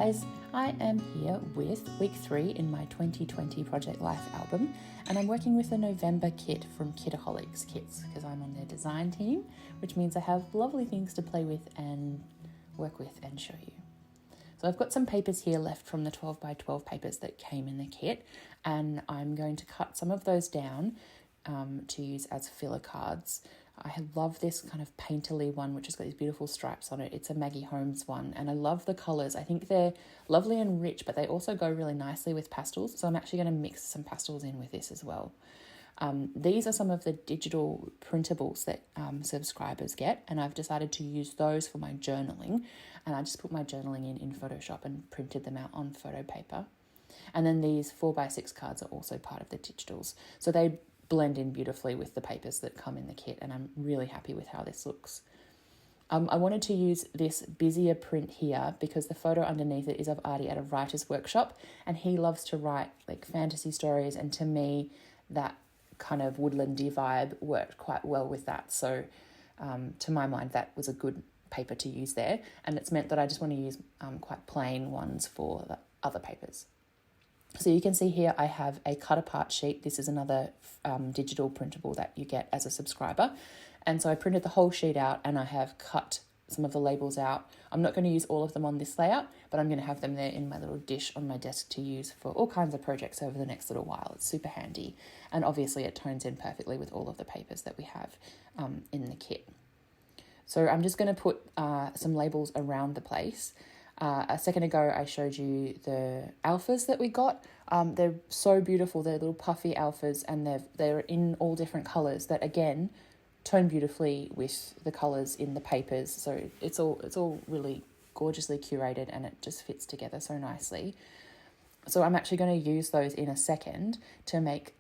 guys, I am here with week 3 in my 2020 Project Life album, and I'm working with a November kit from Kitaholic Kits because I'm on their design team, which means I have lovely things to play with and work with and show you. So I've got some papers here left from the 12 by 12 papers that came in the kit, and I'm going to cut some of those down to use as filler cards. I love this kind of painterly one, which has got these beautiful stripes on it. It's a Maggie Holmes one, and I love the colours. I think they're lovely and rich, but they also go really nicely with pastels. So I'm actually going to mix some pastels in with this as well. These are some of the digital printables that subscribers get, and I've decided to use those for my journaling. And I just put my journaling in Photoshop and printed them out on photo paper. And then these 4x6 cards are also part of the digitals. So they blend in beautifully with the papers that come in the kit, and I'm really happy with how this looks. I wanted to use this busier print here because the photo underneath it is of Artie at a writer's workshop, and he loves to write like fantasy stories, and to me that kind of woodlandy vibe worked quite well with that. So to my mind, that was a good paper to use there, and it's meant that I just want to use quite plain ones for the other papers. So you can see here I have a cut apart sheet. This is another digital printable that you get as a subscriber. And so I printed the whole sheet out and I have cut some of the labels out. I'm not going to use all of them on this layout, but I'm going to have them there in my little dish on my desk to use for all kinds of projects over the next little while. It's super handy. And obviously it tones in perfectly with all of the papers that we have in the kit. So I'm just going to put some labels around the place. A second ago, I showed you the alphas that we got. They're so beautiful. They're little puffy alphas, and they're in all different colours that, again, tone beautifully with the colours in the papers. So it's all really gorgeously curated, and it just fits together so nicely. So I'm actually going to use those in a second to make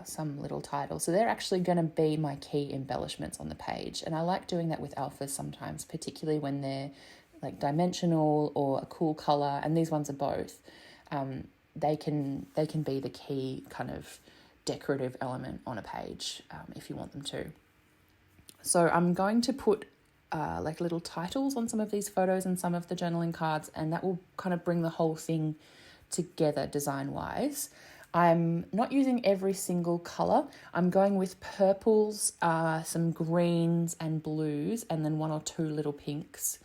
some little titles. So they're actually going to be my key embellishments on the page. And I like doing that with alphas sometimes, particularly when they're like dimensional or a cool color, and these ones are both. They can be the key kind of decorative element on a page if you want them to. So I'm going to put like little titles on some of these photos and some of the journaling cards, and that will kind of bring the whole thing together design-wise. I'm not using every single colour. I'm going with purples, some greens and blues, and then 1 or 2 little pinks.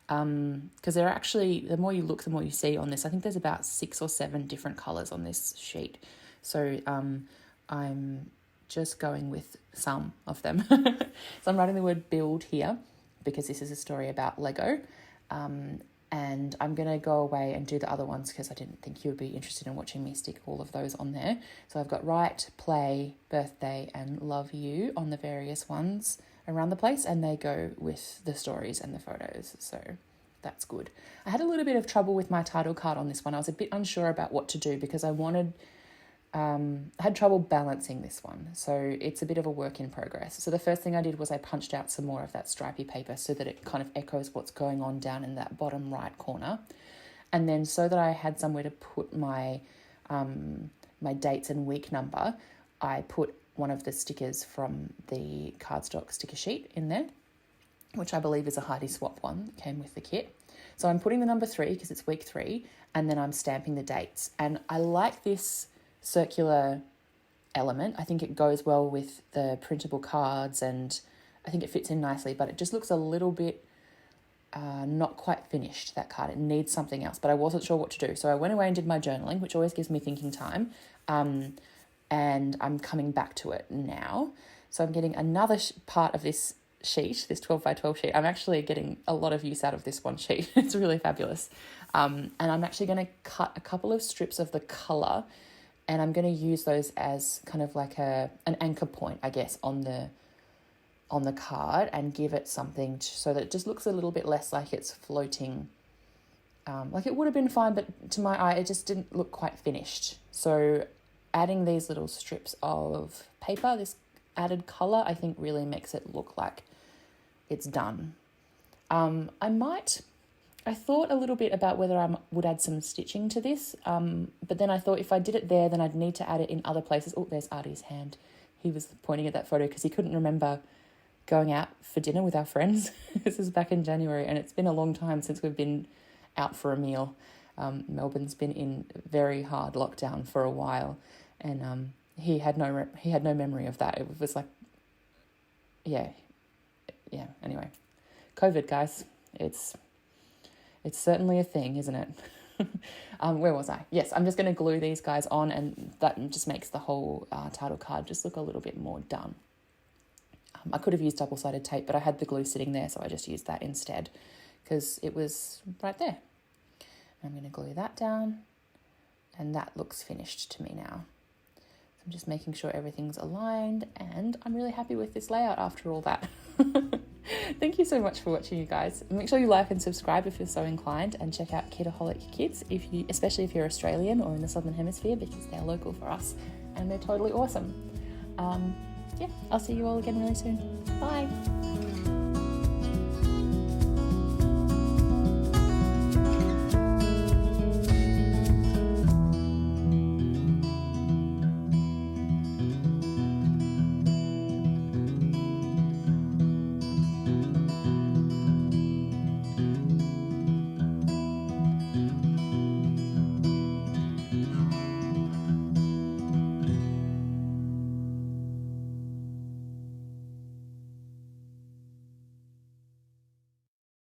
Because they're actually, the more you look, the more you see on this. I think there's about 6 or 7 different colours on this sheet. So I'm just going with some of them. So I'm writing the word build here because this is a story about Lego. And I'm going to go away and do the other ones because I didn't think you would be interested in watching me stick all of those on there. So I've got write, play, birthday, and love you on the various ones around the place, and they go with the stories and the photos, so that's good. I had a little bit of trouble with my title card on this one. I was a bit unsure about what to do because I had trouble balancing this one, so it's a bit of a work in progress. So the first thing I did was I punched out some more of that stripy paper so that it kind of echoes what's going on down in that bottom right corner, and then so that I had somewhere to put my my dates and week number, I put one of the stickers from the cardstock sticker sheet in there, which I believe is a Heidi Swap one that came with the kit. So I'm putting the number 3 because it's week 3, and then I'm stamping the dates. And I like this circular element. I think it goes well with the printable cards, and I think it fits in nicely, but it just looks a little bit not quite finished, that card. It needs something else, but I wasn't sure what to do. So I went away and did my journaling, which always gives me thinking time. And I'm coming back to it now. So I'm getting another part of this sheet, this 12 by 12 sheet. I'm actually getting a lot of use out of this one sheet. It's really fabulous. And I'm actually going to cut a couple of strips of the colour, and I'm going to use those as kind of like an anchor point, I guess, on the card, and give it something so that it just looks a little bit less like it's floating. Like it would have been fine, but to my eye, it just didn't look quite finished. So adding these little strips of paper, this added colour, I think really makes it look like it's done. I thought a little bit about whether I would add some stitching to this, but then I thought if I did it there, then I'd need to add it in other places. Oh, there's Artie's hand. He was pointing at that photo because he couldn't remember going out for dinner with our friends. This is back in January, and it's been a long time since we've been out for a meal. Melbourne's been in very hard lockdown for a while, and he had no memory of that. It was like, yeah. Anyway, COVID, guys, it's certainly a thing, isn't it? Where was I? Yes, I'm just going to glue these guys on, and that just makes the whole title card just look a little bit more done. I could have used double-sided tape, but I had the glue sitting there, so I just used that instead because it was right there. I'm going to glue that down, and that looks finished to me now. So I'm just making sure everything's aligned, and I'm really happy with this layout after all that. Thank you so much for watching, you guys. Make sure you like and subscribe if you're so inclined, and check out Kitaholic Kits, especially if you're Australian or in the Southern Hemisphere, because they're local for us and they're totally awesome. Yeah, I'll see you all again really soon. Bye.